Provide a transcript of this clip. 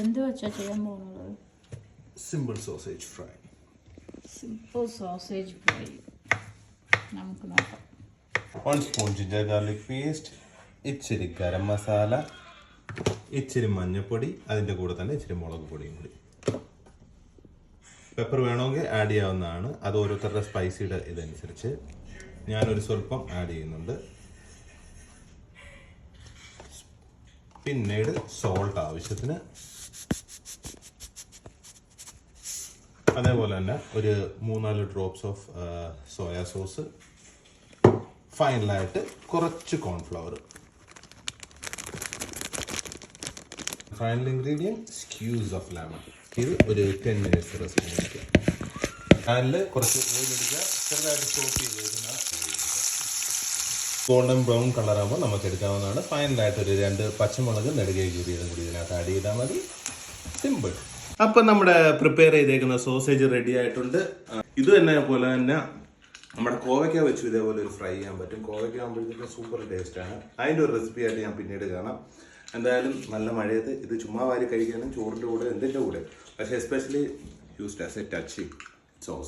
എന്ത് വെച്ചാ ചെയ്യാൻ പോകുന്നത്? Simple sausage fry. Simple sausage fry നമുക്ക് നോക്കാം. 1 സ്പൂൺ ജിഞ്ചർ ഗാർലിക് പേസ്റ്റ്, ഇച്ചിരി ഗരം മസാല, ഇച്ചിരി മഞ്ഞൾപ്പൊടി, അതിൻ്റെ കൂടെ തന്നെ ഇച്ചിരി മുളക് പൊടിയും കൂടി. പെപ്പർ വേണമെങ്കിൽ ആഡ് ചെയ്യാവുന്നതാണ്, അത് ഓരോരുത്തരുടെ സ്പൈസിയുടെ ഇതനുസരിച്ച്. ഞാനൊരു സ്വല്പം ആഡ് ചെയ്യുന്നുണ്ട്. പിന്നീട് സോൾട്ട് ആവശ്യത്തിന്, അതേപോലെ തന്നെ ഒരു 3-4 ഡ്രോപ്സ് ഓഫ് സോയാ സോസ്, ഫൈനലായിട്ട് കുറച്ച് cornflour. Final ingredient squeeze of lemon. ഇത് ഒരു 10 മിനിറ്റ്സ് റെസ്റ്റ് ചെയ്യുക. പാനിൽ കുറച്ച് ഓയിൽ എടുക്കുക, ചെറുതായിട്ട് ചോപ്പ് ചെയ്ത് വെക്കുന്ന ഗോൾഡൻ ബ്രൗൺ കളറാകുമ്പോൾ നമുക്ക് എടുക്കാവുന്നതാണ്. ഫൈനലായിട്ട് ഒരു 2 പച്ചമുളക് നെടുകെ കീറിയതും കൂടി ഇതിനകത്ത് ആഡ് ചെയ്താൽ മതി. സിമ്പിൾ. അപ്പം നമ്മുടെ പ്രിപ്പയർ ചെയ്തേക്കുന്ന സോസേജ് റെഡി ആയിട്ടുണ്ട്. ഇത് തന്നെ പോലെ തന്നെ നമ്മുടെ കോവയ്ക്ക വെച്ച് ഇതേപോലെ ഒരു ഫ്രൈ ചെയ്യാൻ പറ്റും. കോവയ്ക്ക ആകുമ്പോഴത്തേക്കും സൂപ്പർ ടേസ്റ്റാണ്. അതിൻ്റെ ഒരു റെസിപ്പി ആയിട്ട് ഞാൻ പിന്നീട് കാണാം. എന്തായാലും നല്ല മഴയത്ത് ഇത് ചുമ്മാ വാരി കഴിക്കാനും ചോറിൻ്റെ കൂടെ എന്തിൻ്റെ കൂടെ, പക്ഷേ especially used as A touching sauce.